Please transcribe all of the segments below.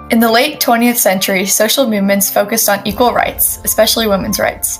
In the late 20th century, social movements focused on equal rights, especially women's rights.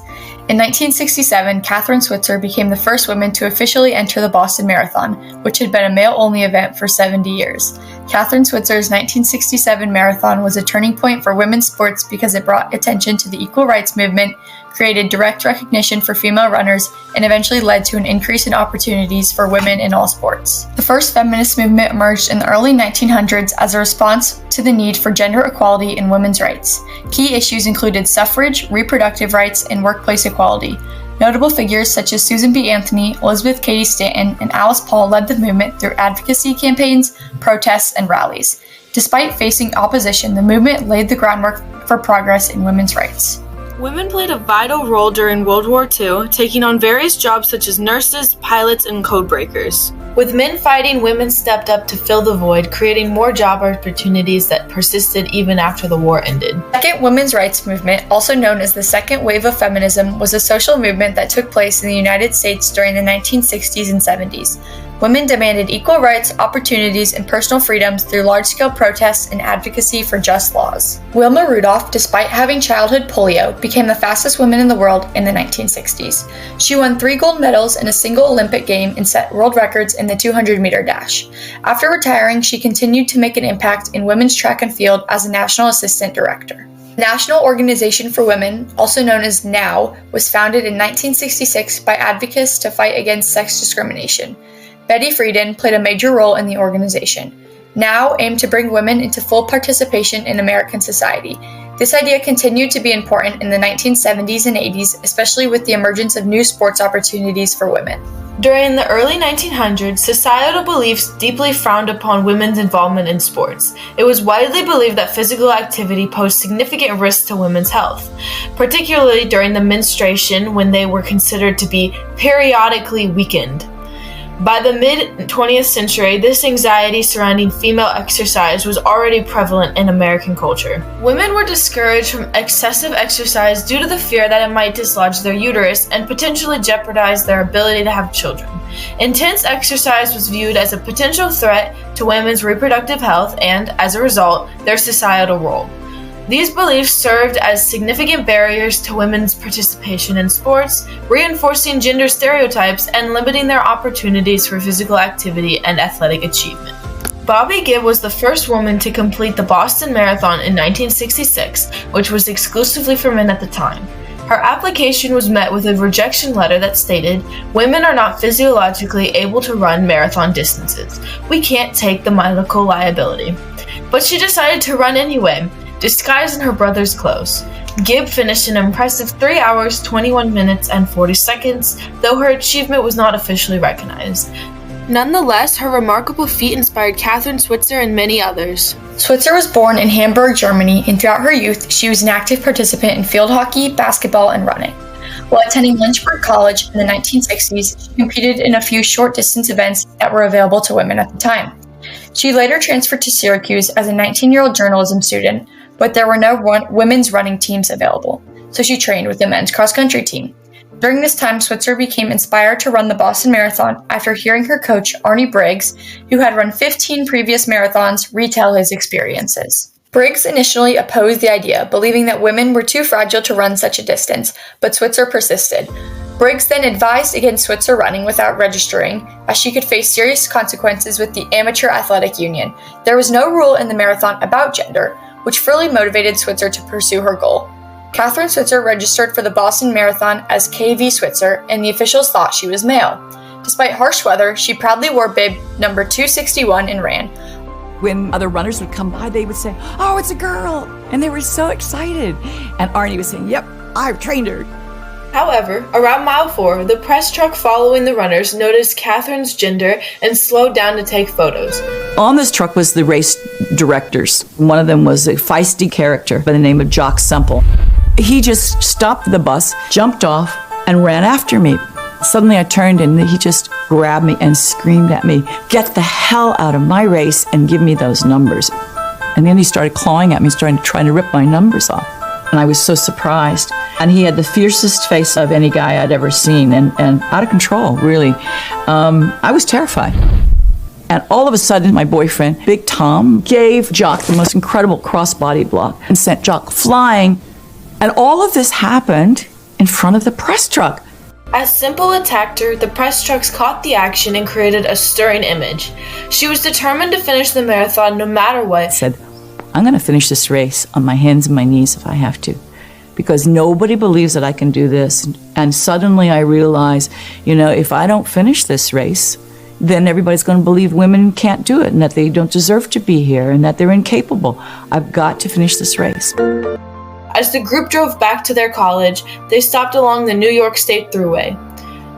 In 1967, Kathrine Switzer became the first woman to officially enter the Boston Marathon, which had been a male-only event for 70 years. Kathrine Switzer's 1967 marathon was a turning point for women's sports because it brought attention to the equal rights movement, created direct recognition for female runners, and eventually led to an increase in opportunities for women in all sports. The first feminist movement emerged in the early 1900s as a response to the need for gender equality and women's rights. Key issues included suffrage, reproductive rights, and workplace equality. Notable figures such as Susan B. Anthony, Elizabeth Cady Stanton, and Alice Paul led the movement through advocacy campaigns, protests, and rallies. Despite facing opposition, the movement laid the groundwork for progress in women's rights. Women played a vital role during World War II, taking on various jobs such as nurses, pilots, and code breakers. With men fighting, women stepped up to fill the void, creating more job opportunities that persisted even after the war ended. The second women's rights movement, also known as the second wave of feminism, was a social movement that took place in the United States during the 1960s and 70s. Women demanded equal rights, opportunities, and personal freedoms through large-scale protests and advocacy for just laws. Wilma Rudolph, despite having childhood polio, became the fastest woman in the world in the 1960s. She won 3 gold medals in a single Olympic game and set world records in the 200-meter dash. After retiring, she continued to make an impact in women's track and field as a national assistant director. The National Organization for Women, also known as NOW, was founded in 1966 by advocates to fight against sex discrimination. Betty Friedan played a major role in the organization. NOW aimed to bring women into full participation in American society. This idea continued to be important in the 1970s and 80s, especially with the emergence of new sports opportunities for women. During the early 1900s, societal beliefs deeply frowned upon women's involvement in sports. It was widely believed that physical activity posed significant risks to women's health, particularly during the menstruation when they were considered to be periodically weakened. By the mid-20th century, this anxiety surrounding female exercise was already prevalent in American culture. Women were discouraged from excessive exercise due to the fear that it might dislodge their uterus and potentially jeopardize their ability to have children. Intense exercise was viewed as a potential threat to women's reproductive health and, as a result, their societal role. These beliefs served as significant barriers to women's participation in sports, reinforcing gender stereotypes and limiting their opportunities for physical activity and athletic achievement. Bobby Gibb was the first woman to complete the Boston Marathon in 1966, which was exclusively for men at the time. Her application was met with a rejection letter that stated, "Women are not physiologically able to run marathon distances. We can't take the medical liability." But she decided to run anyway, disguised in her brother's clothes. Gibb finished an impressive 3 hours, 21 minutes, and 40 seconds, though her achievement was not officially recognized. Nonetheless, her remarkable feat inspired Kathrine Switzer and many others. Switzer was born in Hamburg, Germany, and throughout her youth, she was an active participant in field hockey, basketball, and running. While attending Lynchburg College in the 1960s, she competed in a few short-distance events that were available to women at the time. She later transferred to Syracuse as a 19-year-old journalism student, but there were no women's running teams available, so she trained with the men's cross-country team. During this time, Switzer became inspired to run the Boston Marathon after hearing her coach, Arnie Briggs, who had run 15 previous marathons, retell his experiences. Briggs initially opposed the idea, believing that women were too fragile to run such a distance, but Switzer persisted. Briggs then advised against Switzer running without registering, as she could face serious consequences with the Amateur Athletic Union. There was no rule in the marathon about gender, which further motivated Switzer to pursue her goal. Kathrine Switzer registered for the Boston Marathon as KV Switzer, and the officials thought she was male. Despite harsh weather, she proudly wore bib number 261 and ran. When other runners would come by, they would say, "Oh, it's a girl!" And they were so excited. And Arnie was saying, "Yep, I've trained her." However, around mile 4, the press truck following the runners noticed Kathrine's gender and slowed down to take photos. On this truck was the race directors. One of them was a feisty character by the name of Jock Semple. He just stopped the bus, jumped off, and ran after me. Suddenly I turned and he just grabbed me and screamed at me, "Get the hell out of my race and give me those numbers." And then he started clawing at me, trying to rip my numbers off. And I was so surprised. And he had the fiercest face of any guy I'd ever seen, and out of control, really. I was terrified. And all of a sudden, my boyfriend, Big Tom, gave Jock the most incredible crossbody block and sent Jock flying. And all of this happened in front of the press truck. As Simple attacked her, the press trucks caught the action and created a stirring image. She was determined to finish the marathon no matter what. Said, I'm going to finish this race on my hands and my knees if I have to, because nobody believes that I can do this. And suddenly I realized, if I don't finish this race, then everybody's going to believe women can't do it and that they don't deserve to be here and that they're incapable. I've got to finish this race. As the group drove back to their college, they stopped along the New York State Thruway.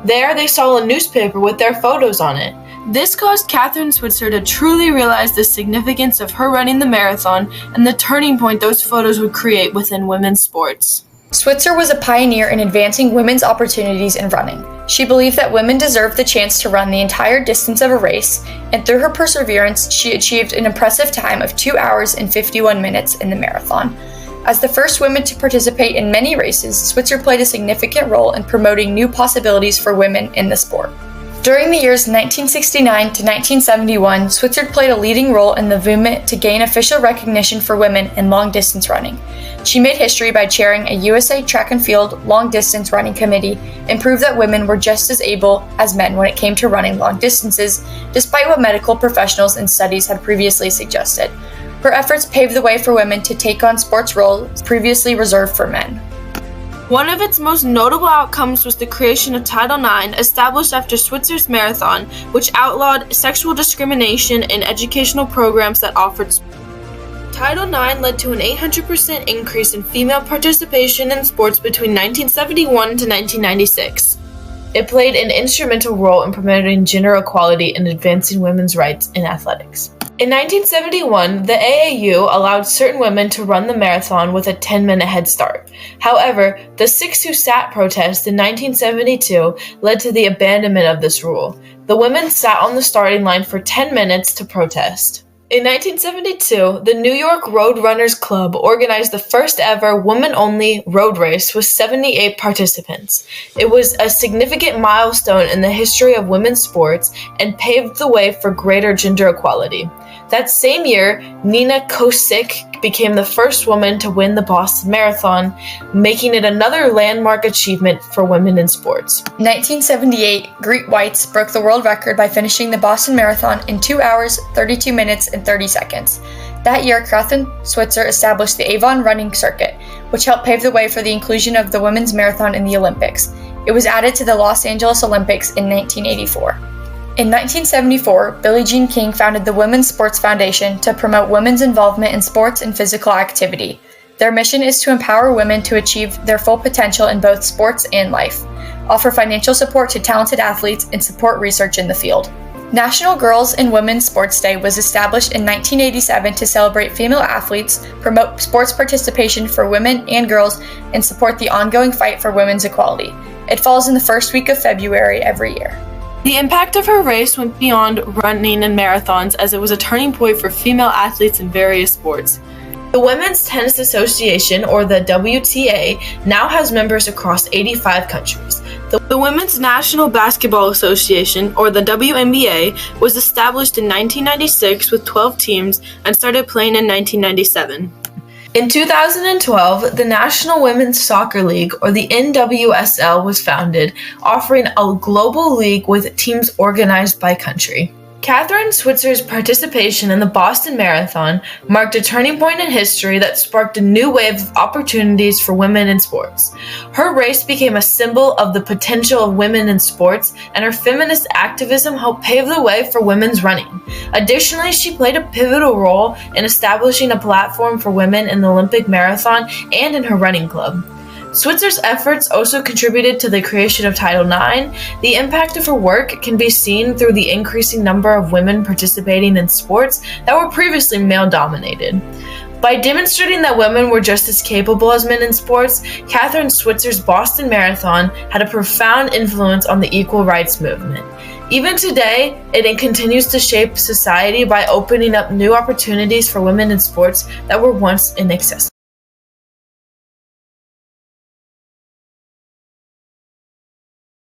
There, they saw a newspaper with their photos on it. This caused Kathrine Switzer to truly realize the significance of her running the marathon and the turning point those photos would create within women's sports. Switzer was a pioneer in advancing women's opportunities in running. She believed that women deserved the chance to run the entire distance of a race, and through her perseverance, she achieved an impressive time of 2 hours and 51 minutes in the marathon. As the first woman to participate in many races, Switzer played a significant role in promoting new possibilities for women in the sport. During the years 1969 to 1971, Switzer played a leading role in the movement to gain official recognition for women in long-distance running. She made history by chairing a USA Track and Field long-distance running committee and proved that women were just as able as men when it came to running long distances, despite what medical professionals and studies had previously suggested. Her efforts paved the way for women to take on sports roles previously reserved for men. One of its most notable outcomes was the creation of Title IX, established after Switzer's marathon, which outlawed sexual discrimination in educational programs that offered sports. Title IX led to an 800% increase in female participation in sports between 1971 to 1996. It played an instrumental role in promoting gender equality and advancing women's rights in athletics. In 1971, the AAU allowed certain women to run the marathon with a 10-minute head start. However, the Six Who Sat protest in 1972 led to the abandonment of this rule. The women sat on the starting line for 10 minutes to protest. In 1972, the New York Road Runners Club organized the first ever women-only road race with 78 participants. It was a significant milestone in the history of women's sports and paved the way for greater gender equality. That same year, Nina Kosick became the first woman to win the Boston Marathon, making it another landmark achievement for women in sports. In 1978, Greet Weitz broke the world record by finishing the Boston Marathon in 2 hours, 32 minutes, and 30 seconds. That year, Kathrine Switzer established the Avon running circuit, which helped pave the way for the inclusion of the women's marathon in the Olympics. It was added to the Los Angeles Olympics in 1984. In 1974, Billie Jean King founded the Women's Sports Foundation to promote women's involvement in sports and physical activity. Their mission is to empower women to achieve their full potential in both sports and life, offer financial support to talented athletes, and support research in the field. National Girls and Women's Sports Day was established in 1987 to celebrate female athletes, promote sports participation for women and girls, and support the ongoing fight for women's equality. It falls in the first week of February every year. The impact of her race went beyond running and marathons, as it was a turning point for female athletes in various sports. The Women's Tennis Association, or the WTA, now has members across 85 countries. The Women's National Basketball Association, or the WNBA, was established in 1996 with 12 teams and started playing in 1997. In 2012, the National Women's Soccer League, or the NWSL, was founded, offering a global league with teams organized by country. Kathrine Switzer's participation in the Boston Marathon marked a turning point in history that sparked a new wave of opportunities for women in sports. Her race became a symbol of the potential of women in sports, and her feminist activism helped pave the way for women's running. Additionally, she played a pivotal role in establishing a platform for women in the Olympic marathon and in her running club. Switzer's efforts also contributed to the creation of Title IX. The impact of her work can be seen through the increasing number of women participating in sports that were previously male-dominated. By demonstrating that women were just as capable as men in sports, Kathrine Switzer's Boston Marathon had a profound influence on the equal rights movement. Even today, it continues to shape society by opening up new opportunities for women in sports that were once inaccessible.